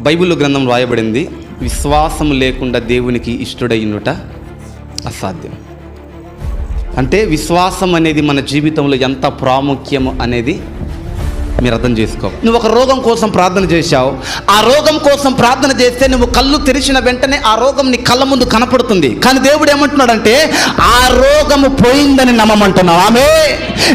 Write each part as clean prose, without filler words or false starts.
Bible గ్రంథం రాయబడింది, విశ్వాసం లేకుండా దేవునికి ఇష్టడైనట అసాధ్యం. అంటే విశ్వాసం అనేది మన జీవితంలో ఎంత ప్రాముఖ్యం అనేది మీరు అర్థం చేసుకో. నువ్వు ఒక రోగం కోసం ప్రార్థన చేశావు, ఆ రోగం కోసం ప్రార్థన చేస్తే నువ్వు కళ్ళు తెరిచిన వెంటనే ఆ రోగం నీ కళ్ళ ముందు కనపడుతుంది. కానీ దేవుడు ఏమంటున్నాడంటే ఆ రోగము పోయిందని నమ్మమంటున్నావు. ఆమె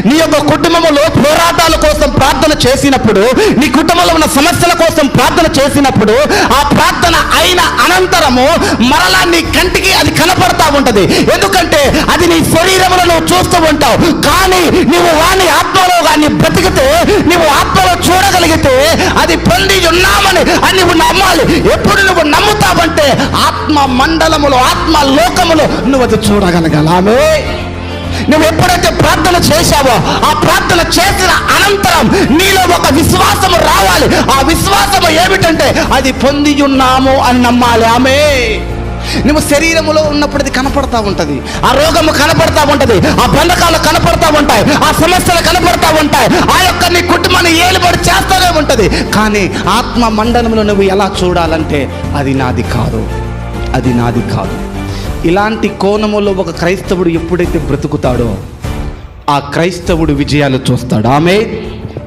నీ యొక్క కుటుంబంలో పోరాటాల కోసం ప్రార్థన చేసినప్పుడు, నీ కుటుంబంలో ఉన్న సమస్యల కోసం ప్రార్థన చేసినప్పుడు, ఆ ప్రార్థన అయిన అనంతరము మరలా నీ కంటికి అది కనపడతా ఉంటది. ఎందుకంటే అది నీ శరీరంలో నువ్వు చూస్తూ ఉంటావు. కానీ నువ్వు వాని ఆత్మలో కానీ బ్రతికితే, నువ్వు ఆత్మలో చూడగలిగితే అది పొంది ఉన్నామని అని నువ్వు నమ్మాలి. ఎప్పుడు నువ్వు నమ్ముతావంటే ఆత్మ మండలములో, ఆత్మ లోకములో నువ్వు అది చూడగలగాలి. నువ్వు ఎప్పుడైతే ప్రార్థన చేశావో, ఆ ప్రార్థన చేసిన అనంతరం నీలో ఒక విశ్వాసము రావాలి. ఆ విశ్వాసము ఏమిటంటే అది పొంది ఉన్నాము అని నమ్మాలి. ఆమె నువ్వు శరీరములో ఉన్నప్పుడు అది కనపడతా ఉంటుంది, ఆ రోగము కనపడతా ఉంటుంది, ఆ బంధకాలు కనపడతా ఉంటాయి, ఆ సమస్యలు కనపడతా ఉంటాయి, ఆ యొక్క నీ కుటుంబాన్ని ఏలుబడి చేస్తూనే ఉంటుంది. కానీ ఆత్మ మండలంలో నువ్వు ఎలా చూడాలంటే అది నాది కాదు, అది నాది కాదు. ఇలాంటి కోణములో ఒక క్రైస్తవుడు ఎప్పుడైతే బ్రతుకుతాడో ఆ క్రైస్తవుడు విజయాలు చూస్తాడు. ఆమె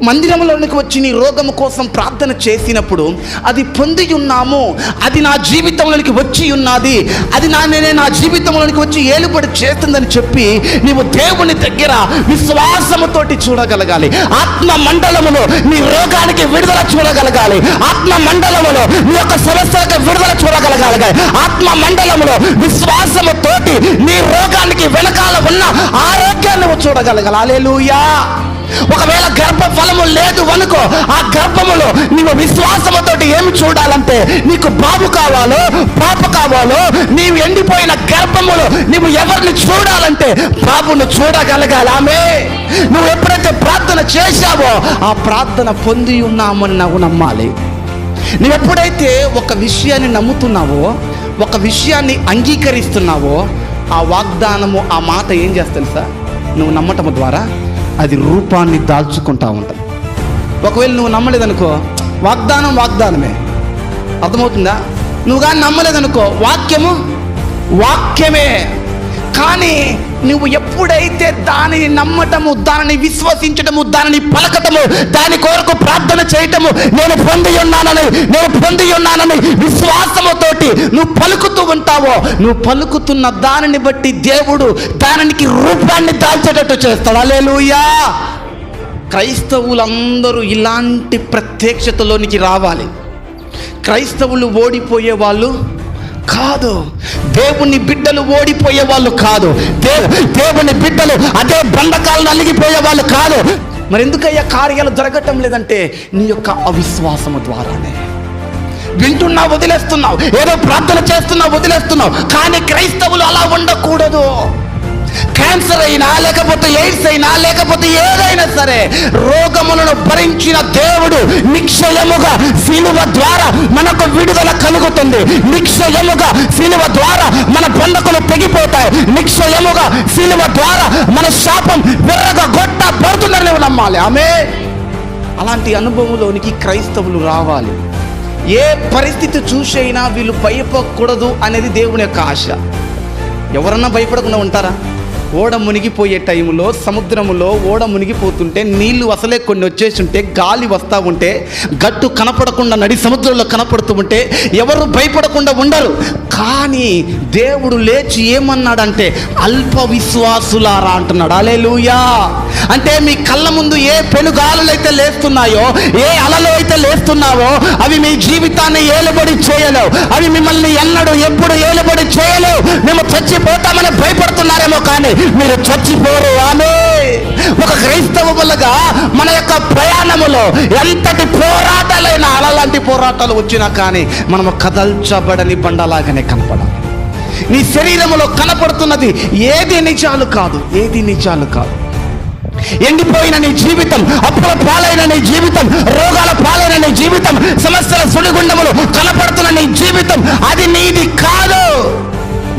మందిరంలోనికి వచ్చి నీ రోగము కోసం ప్రార్థన చేసినప్పుడు అది పొంది ఉన్నాము, అది నా జీవితంలోనికి వచ్చి ఉన్నది, అది నేనే నా జీవితంలోనికి వచ్చి ఏలుబడి చేస్తుందని చెప్పి నీవు దేవుని దగ్గర విశ్వాసముతోటి చూడగలగాలి. ఆత్మ మండలములో నీ రోగానికి విడుదల చూడగలగాలి. ఆత్మ మండలములో నీ యొక్క సమస్యలకు విడుదల చూడగలగాలి. ఆత్మ మండలములో విశ్వాసముతోటి నీ రోగానికి వెనకాల ఉన్న ఆరోగ్యాన్ని నువ్వు చూడగలగాలి. హల్లెలూయా. ఒకవేళ గర్భఫలము లేదు అనుకో, ఆ గర్భములో నీవు విశ్వాసముతోటి ఏమి చూడాలంటే నీకు బాబు కావాలో పాప కావాలో, నీవు ఎండిపోయిన గర్భములో నువ్వు ఎవరిని చూడాలంటే బాబును చూడగలగాలి. ఆమె నువ్వు ఎప్పుడైతే ప్రార్థన చేశావో ఆ ప్రార్థన పొంది ఉన్నామని నువ్వు నమ్మాలి. నువ్వు ఎప్పుడైతే ఒక విషయాన్ని నమ్ముతున్నావో, ఒక విషయాన్ని అంగీకరిస్తున్నావో, ఆ వాగ్దానము, ఆ మాట ఏం చేస్తుంది సార్, నువ్వు నమ్మటము ద్వారా అది రూపాన్ని దాల్చుకుంటా ఉంటుంది. ఒకవేళ నువ్వు నమ్మలేదనుకో వాగ్దానం వాగ్దానమే, అర్థమవుతుందా? నువ్వు కానీ నమ్మలేదనుకో వాక్యము వాక్యమే. కానీ నువ్వు ఎప్పుడైతే దానిని నమ్మటము, దానిని విశ్వసించటము, దానిని పలకటము, దాని కొరకు ప్రార్థన చేయటము, నేను పొంది ఉన్నానని విశ్వాసముతోటి నువ్వు పలుకుతూ ఉంటావో, నువ్వు పలుకుతున్న దానిని బట్టి దేవుడు దానికి రూపాన్ని దాల్చేటట్టు చేస్తాడు. హల్లెలూయా. క్రైస్తవులందరూ ఇలాంటి ప్రత్యక్షతలోనికి రావాలి. క్రైస్తవులు ఓడిపోయే వాళ్ళు కాదు, దేవుని బిడ్డలు ఓడిపోయే వాళ్ళు కాదు, దేవుని బిడ్డలు అదే బంధకాలను అలిగిపోయే వాళ్ళు కాదు. మరి ఎందుకయ్యా కార్యాలు జరగటం లేదంటే నీ యొక్క అవిశ్వాసము ద్వారానే. వింటున్నావు వదిలేస్తున్నావు, ఏదో ప్రార్థన చేస్తున్నావు వదిలేస్తున్నావు. కానీ క్రైస్తవులు అలా ఉండకూడదు. క్యాన్సర్ అయినా, లేకపోతే ఎయిడ్స్ అయినా, లేకపోతే ఏదైనా సరే రోగములను భరించిన దేవుడు నిశ్చయముగా సిలువ ద్వారా మనకు విడుదల కలుగుతుంది. నిశ్చయముగా సిలువ ద్వారా మన బంధకులు తెగిపోతాయి. నిశ్చయముగా సిలువ ద్వారా మన శాపం విర్రగొట్టబడుతుందని నువ్వు నమ్మాలి. ఆమె అలాంటి అనుభవంలోనికి క్రైస్తవులు రావాలి. ఏ పరిస్థితి చూసైనా వీళ్ళు భయపడకూడదు అనేది దేవుని యొక్క ఆశ. ఎవరన్నా భయపడకుండా ఉంటారా? ఓడ మునిగిపోయే టైంలో సముద్రములో ఓడ మునిగిపోతుంటే నీళ్లు అసలే కొన్ని వచ్చేసి ఉంటే, గాలి వస్తూ ఉంటే, గట్టు కనపడకుండా నడి సముద్రంలో కనపడుతూ ఉంటే ఎవరు భయపడకుండా ఉండరు. కానీ దేవుడు లేచి ఏమన్నాడంటే అల్ప విశ్వాసులారా అంటున్నాడు. హల్లెలూయా. అంటే మీ కళ్ళ ముందు ఏ పెనుగాలులు అయితే లేస్తున్నాయో, ఏ అలలు అయితే లేస్తున్నావో అవి మీ జీవితాన్ని ఏలుబడి చేయలేవు. అవి మిమ్మల్ని ఎన్నడూ ఎప్పుడు ఏలుబడి చేయలేవు. మేము చచ్చిపోతామని భయపడుతున్నారేమో కానీ మీరు చచ్చిపోరు. ఆమె ఒక క్రైస్తవులుగా మన యొక్క ప్రయాణములో ఎంతటి పోరాటాలైనా, అలాంటి పోరాటాలు వచ్చినా కానీ మనము కదల్చబడని బండలాగానే కనపడాలి. నీ శరీరములో కనపడుతున్నది ఏది నిజాలు కాదు, ఏది నిజాలు కాదు. ఎండిపోయిన నీ జీవితం, అప్పుల పాలైన నీ జీవితం, రోగాల పాలైన నీ జీవితం, సమస్యల సుడిగుండములు కనపడుతున్న నీ జీవితం అది నీది కాదు,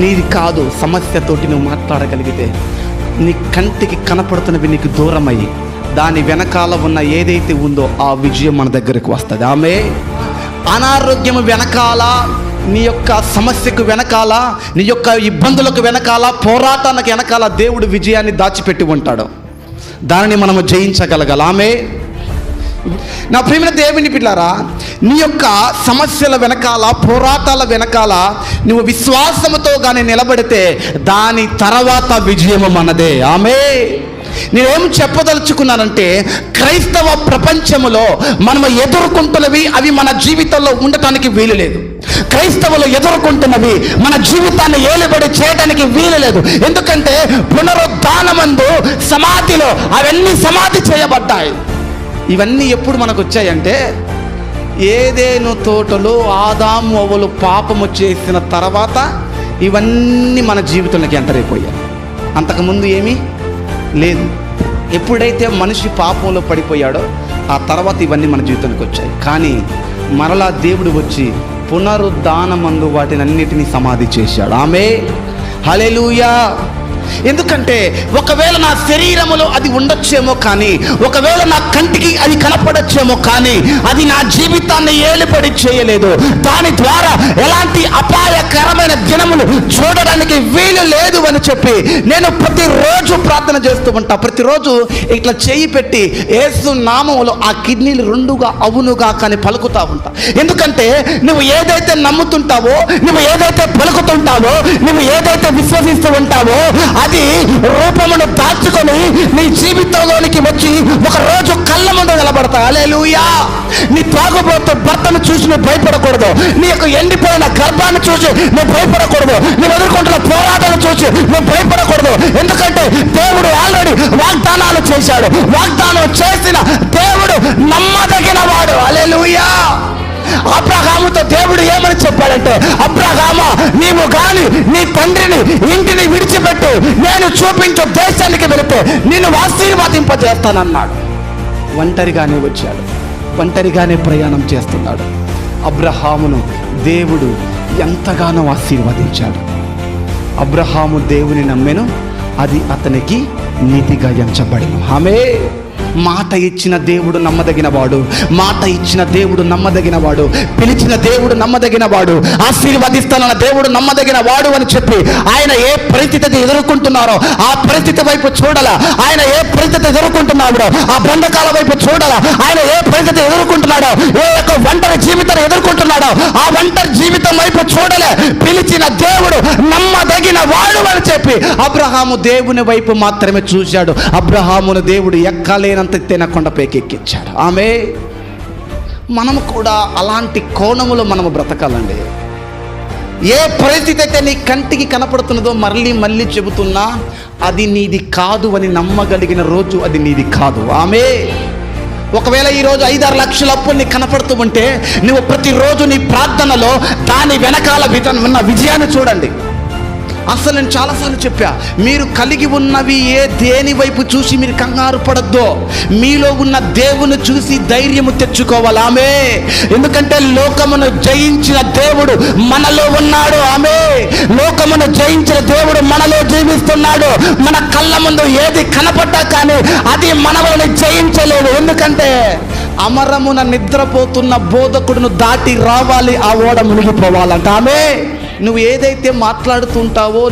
నీది కాదు. సమస్యతోటి నువ్వు మాట్లాడగలిగితే నీ కంటికి కనపడుతున్నవి నీకు దూరమయ్యి దాని వెనకాల ఉన్న ఏదైతే ఉందో ఆ విజయం మన దగ్గరకు వస్తుంది. ఆమె అనారోగ్యం వెనకాల, నీ యొక్క సమస్యకు వెనకాల, నీ యొక్క ఇబ్బందులకు వెనకాల, పోరాటానికి వెనకాల దేవుడు విజయాన్ని దాచిపెట్టి ఉంటాడు. దానిని మనము జయించగలగాలి. ఆమె నా ప్రియమైన దేవుని బిడ్డలారా, నీ యొక్క సమస్యల వెనకాల, పోరాటాల వెనకాల నువ్వు విశ్వాసముతో కానీ నిలబడితే దాని తర్వాత విజయము మనదే. ఆమె నేనేం చెప్పదలుచుకున్నానంటే, క్రైస్తవ ప్రపంచములో మనము ఎదుర్కొంటున్నవి అవి మన జీవితంలో ఉండటానికి వీలు లేదు. క్రైస్తవులు ఎదుర్కొంటున్నవి మన జీవితాన్ని ఏలుబడి చేయడానికి వీలు లేదు. ఎందుకంటే పునరుద్ధానమందు సమాధిలో అవన్నీ సమాధి చేయబడ్డాయి. ఇవన్నీ ఎప్పుడు మనకు వచ్చాయంటే, ఏదేను తోటలో ఆదాము అవ్వలు పాపము చేసిన తర్వాత ఇవన్నీ మన జీవితంలోకి ఎంటర్ అయిపోయాయి. అంతకుముందు ఏమీ లేదు. ఎప్పుడైతే మనిషి పాపంలో పడిపోయాడో ఆ తర్వాత ఇవన్నీ మన జీవితానికి వచ్చాయి. కానీ మరలా దేవుడు వచ్చి పునరుద్ధానమందు వాటిని అన్నిటినీ సమాధి చేశాడు. ఆమె హల్లెలూయా. ఎందుకంటే ఒకవేళ నా శరీరములో అది ఉండొచ్చేమో, కానీ ఒకవేళ నా కంటికి అది కనపడొచ్చేమో, కానీ అది నా జీవితాన్ని ఏలుబడి చేయలేదు. దాని ద్వారా ఎలాంటి అపాయకరమైన దినములు చూడడానికి వీలు లేదు అని చెప్పి నేను ప్రతిరోజు ప్రార్థన చేస్తూ ఉంటా. ప్రతిరోజు ఇట్లా చేయి పెట్టి యేసు నామములో ఆ కిడ్నీలు రెండుగా అవునుగా కానీ పలుకుతా ఉంటా. ఎందుకంటే నువ్వు ఏదైతే నమ్ముతుంటావో, నువ్వు ఏదైతే పలుకుతుంటావో, నువ్వు ఏదైతే విశ్వసిస్తూ ఉంటావో అది రూపమును దాచుకొని నీ జీవితంలోనికి వచ్చి ఒక రోజు కళ్ళ ముందు నిలబడతా. హల్లెలూయా. నీ తాగుబోతు భర్తను చూసి నువ్వు భయపడకూడదు. నీ యొక్క ఎండిపోయిన గర్భాన్ని చూసి నువ్వు భయపడకూడదు. నువ్వు ఎదుర్కొంటున్న పోరాటాలు చూసి నువ్వు భయపడకూడదు. ఎందుకంటే దేవుడు ఆల్రెడీ వాగ్దానాలు చేశాడు. వాగ్దానం చేసిన దేవుడు నమ్మదగిన వాడు. హల్లెలూయా. అబ్రహాముతో దేవుడు ఏమని చెప్పాడంటే, అబ్రహామా, నీవు గాని నీ తండ్రిని ఇంటిని విడిచిపెట్టు, నేను చూపించు దేశానికి వెళితే నిన్ను ఆశీర్వాదింపజేస్తానన్నాడు. ఒంటరిగానే వచ్చాడు, ఒంటరిగానే ప్రయాణం చేస్తున్నాడు. అబ్రహామును దేవుడు ఎంతగానో ఆశీర్వదించాడు. అబ్రహాము దేవుని నమ్మెను, అది అతనికి నీతిగా ఎంచబడెను. ఆమె మాట ఇచ్చిన దేవుడు నమ్మదగిన వాడు, మాట ఇచ్చిన దేవుడు నమ్మదగిన వాడు, పిలిచిన దేవుడు నమ్మదగిన వాడు, ఆశీర్వదిస్తానన్న దేవుడు నమ్మదగిన వాడు అని చెప్పి ఆయన ఏ పరిస్థితి ఎదుర్కొంటున్నారో ఆ పరిస్థితి వైపు చూడాల. ఆయన ఏ పరిస్థితి ఎదుర్కొంటున్నాడో ఆ బంధకాల వైపు చూడాల. ఆయన ఏ పరిస్థితి ఎదుర్కొంటున్నాడో, ఏ యొక్క ఒంటరి జీవితాన్ని ఎదుర్కొంటున్నాడో ఆ ఒంటరి జీవితం వైపు చూడలే. పిలిచిన దేవుడు నమ్మదగిన వాడు అని చెప్పి అబ్రహాము దేవుని వైపు మాత్రమే చూశాడు. అబ్రహామును దేవుడు ఎక్కలేనంత ఎత్తైన కొండపైకి ఎక్కించాడు. ఆమె మనము కూడా అలాంటి కోణములో మనము బ్రతకాలండి. ఏ పరిస్థితి అయితే నీ కంటికి కనపడుతున్నదో మళ్ళీ మళ్ళీ చెబుతున్నా, అది నీది కాదు అని నమ్మగలిగిన రోజు అది నీది కాదు. ఆమె ఒకవేళ ఈరోజు 5-6 లక్షల అప్పులు నీకు కనపడుతూ ఉంటే నువ్వు ప్రతిరోజు నీ ప్రార్థనలో దాని వెనకాల ఉన్న విజయాన్ని చూడండి. అసలు నేను చాలాసార్లు చెప్పా, మీరు కలిగి ఉన్నవి దేని వైపు చూసి మీరు కంగారు పడద్దో, మీలో ఉన్న దేవుని చూసి ధైర్యము తెచ్చుకోవాలి. ఆమె ఎందుకంటే లోకమును జయించిన దేవుడు మనలో ఉన్నాడు. ఆమె లోకమును జయించిన దేవుడు మనలో జీవిస్తున్నాడు. మన కళ్ళ ముందు ఏది కనపడ్డా కానీ అది మనల్ని జయించలేదు. ఎందుకంటే అమరమున నిద్రపోతున్న బోధకుడును దాటి రావాలి, ఆ ఓడ మునిగిపోవాలంట. ఆమె నువ్వు ఏదైతే మాట్లాడుతూ ఉంటావో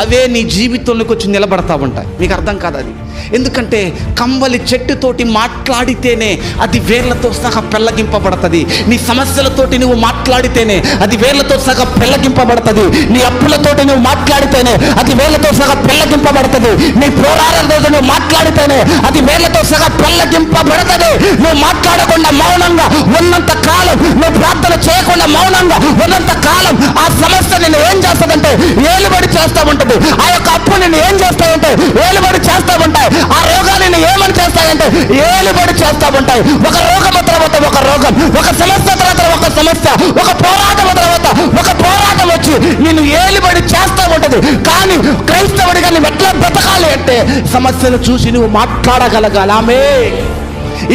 అవే నీ జీవితంలోకి వచ్చి నిలబడతా ఉంటాయి. మీకు అర్థం కాదు అది. ఎందుకంటే కంబలి చెట్టుతోటి మాట్లాడితేనే అది వేర్లతో సహా పెళ్ళగింపబడుతుంది. నీ సమస్యలతోటి నువ్వు మాట్లాడితేనే అది వేర్లతో సహా పెళ్ళగింపబడుతుంది. నీ అప్పులతోటి నువ్వు మాట్లాడితేనే అది వేర్లతో సహా పెళ్ళగింపబడుతుంది. నీ పోరాటాలతో నువ్వు మాట్లాడితేనే అది వేర్లతో సహా పెళ్ళగింపబడుతుంది. నువ్వు మాట్లాడకుండా మౌనంగా ఉన్నంత కాలం, నువ్వు ప్రార్థన చేయకుండా మౌనంగా ఉన్నంత కాలం ఆ సమస్య నిన్ను ఏం చేస్తుందంటే ఏలుబడి చేస్తూ ఉంటుంది. ఆ యొక్క అప్పు నిన్ను ఏం చేస్తాయంటే ఏలుబడి చేస్తూ ఉంటాయి. ఆ రోగాన్ని నిన్ను ఏమని చేస్తాయంటే ఏలుబడి చేస్తూ ఉంటాయి. ఒక రోగం తర్వాత ఒక రోగం, ఒక సమస్య తర్వాత ఒక సమస్య, ఒక పోరాటం తర్వాత ఒక పోరాటం వచ్చి నిన్ను ఏలుబడి చేస్తూ ఉంటుంది. కానీ క్రైస్తవుడిగా నువ్వు ఎట్లా బ్రతకాలి అంటే సమస్యలు చూసి నువ్వు మాట్లాడగలగాలి. ఆమె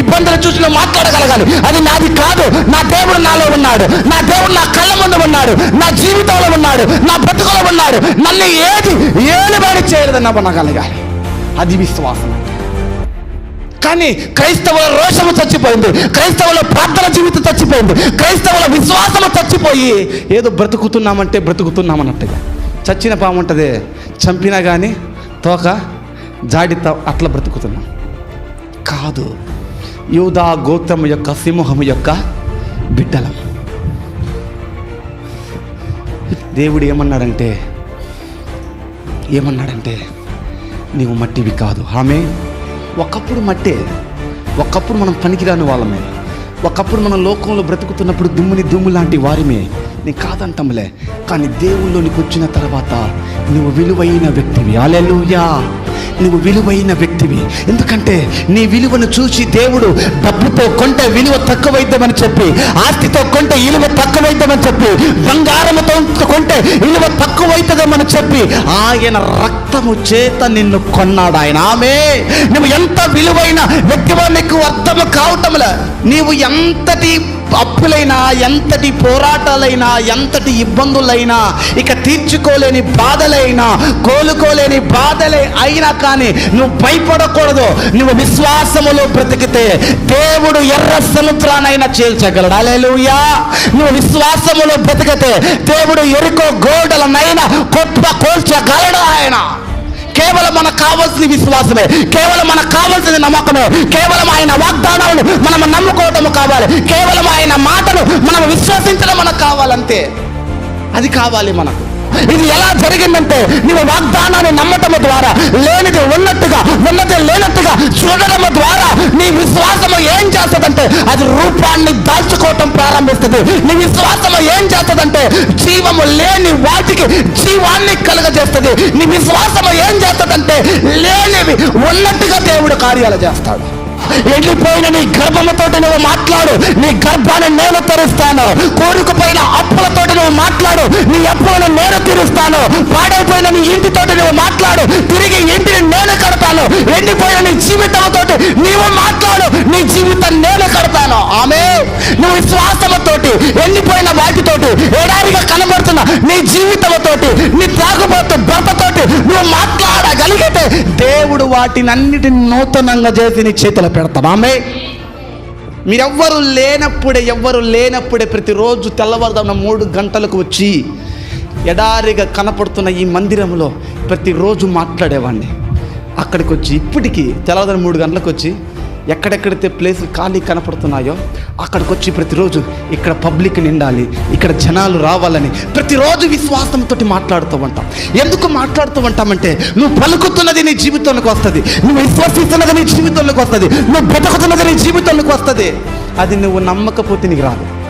ఇబ్బందులు చూసి నువ్వు మాట్లాడగలగాలి. అది నాది కాదు, నా దేవుడు నాలో ఉన్నాడు, నా దేవుడు నా కళ్ళ ముందు ఉన్నాడు, నా జీవితంలో ఉన్నాడు, నా బ్రతుకులో ఉన్నాడు, నన్ను ఏది ఏలుబడి చేయలేదని నమ్మగలగాలి. అది విశ్వాసం. కానీ క్రైస్తవుల రోషము చచ్చిపోయింది, క్రైస్తవుల ప్రార్థన జీవితం చచ్చిపోయింది, క్రైస్తవుల విశ్వాసము చచ్చిపోయి ఏదో బ్రతుకుతున్నామన్నట్టుగా. చచ్చిన పాము ఉంటుంది, చంపినా కానీ తోక జాడితో అట్లా బ్రతుకుతున్నాం. కాదు, యూదా గోత్రము యొక్క సింహము యొక్క బిడ్డలం. దేవుడు ఏమన్నాడంటే నీవు మట్టివి కాదు. ఆమె ఒకప్పుడు మట్టే, ఒకప్పుడు మనం పనికిరాని వాళ్ళమే, ఒకప్పుడు మనం లోకంలో బ్రతుకుతున్నప్పుడు దుమ్ము లాంటి వారిమే. నేను కాదంటంలే, కానీ దేవుళ్ళలోనికి వచ్చిన తర్వాత నువ్వు విలువైన వ్యక్తివి. హల్లెలూయా, నువ్వు విలువైన వ్యక్తివి. ఎందుకంటే నీ విలువను చూసి దేవుడు డబ్బుతో కొంటే విలువ తక్కువైద్దామని చెప్పి, ఆస్తితో కొంటే విలువ తక్కువైద్దామని చెప్పి, బంగారముతో కొంటే విలువ తక్కువైతుందేమని చెప్పి ఆయన రక్తము చేత నిన్ను కొన్నాడు ఆయన. ఆమె నువ్వు ఎంత విలువైన వ్యక్తివో నీకు అర్థము కావటంలే. నీవు ఎంతటి అప్పులైనా, ఎంతటి పోరాటాలైనా, ఎంతటి ఇబ్బందులైనా, ఇక తీర్చుకోలేని బాధలైనా, కోలుకోలేని బాధలే అయినా కానీ నువ్వు భయపడకూడదు. నువ్వు విశ్వాసములో బ్రతికితే దేవుడు ఎర్ర సముద్రానైనా చీల్చగలడు. హల్లెలూయా. నువ్వు విశ్వాసములో బ్రతికితే దేవుడు ఎరుకో గోడలనైనా కూల్చగలడు ఆయన. కేవలం మనకు కావాల్సిన విశ్వాసమే, కేవలం మనకు కావాల్సిన నమ్మకమే, కేవలం ఆయన వాగ్దానాలను మనం నమ్ముకోవటం కావాలి, కేవలం ఆయన మాటను మనం విశ్వసించడం మనకు కావాలంతే. అది కావాలి మనకు. ఇది ఎలా జరిగిందంటే నువ్వు వాగ్దానాన్ని నమ్మటం ద్వారా, లేనిది ఉన్నట్టుగా, ఉన్నది లేనట్టుగా చూడడం ద్వారా నీ విశ్వాసము ఏం చేస్తుందంటే అది రూపాన్ని దాల్చుకోవటం ప్రారంభిస్తుంది. నీ విశ్వాసము ఏం చేస్తుందంటే జీవము లేని వాటికి జీవాన్ని కలుగజేస్తుంది. నీ విశ్వాసము ఏం చేస్తుందంటే లేనివి ఉన్నట్టుగా దేవుడు కార్యాలు చేస్తాడు. ఎండిపోయిన నీ గర్భముతోటి నువ్వు మాట్లాడు, నీ గర్భాన్ని నేను తెరుస్తాను. కోరుకుపోయిన అప్పులతోటి నువ్వు మాట్లాడు, నీ అప్పులను నేను తీరుస్తాను. పాడైపోయిన నీ ఇంటితోటి నువ్వు మాట్లాడు, తిరిగి ఇంటిని నేను కడతాను. ఎండిపోయిన నీ జీవితంతోటి నీవు మాట్లాడు, నీ జీవితం నేను కడతాను. ఆమె నువ్వు విశ్వాసముతోటి ఎండిపోయిన వాటితోటి, ఎడారిగా కనబడుతున్న నీ జీవితంతోటి, నీ త్రాగుబోతు భర్తతోటి నువ్వు మాట్లాడగలిగితే దేవుడు వాటినన్నిటిని నూతనంగా చేసి నీ చేతులు పెడతాం. ఆమె మీరెవ్వరు లేనప్పుడే ప్రతిరోజు తెల్లవారుదామున 3 గంటలకు వచ్చి ఎడారిగా కనపడుతున్న ఈ మందిరంలో ప్రతిరోజు మాట్లాడేవాడిని. అక్కడికి వచ్చి ఇప్పటికీ తెల్లవారుదాము 3 గంటలకు వచ్చి ఎక్కడెక్కడైతే ప్లేసులు ఖాళీ కనపడుతున్నాయో అక్కడికి వచ్చి ప్రతిరోజు ఇక్కడ పబ్లిక్ నిండాలి, ఇక్కడ జనాలు రావాలని ప్రతిరోజు విశ్వాసంతో మాట్లాడుతూ ఉంటాం. ఎందుకు మాట్లాడుతూ ఉంటామంటే నువ్వు పలుకుతున్నది నీ జీవితంలోకి వస్తుంది, నువ్వు విశ్వసిస్తున్నది నీ జీవితంలోకి వస్తుంది, నువ్వు బ్రతుకుతున్నది నీ జీవితంలోకి వస్తుంది. అది నువ్వు నమ్మకపోతే నీకు రాదు.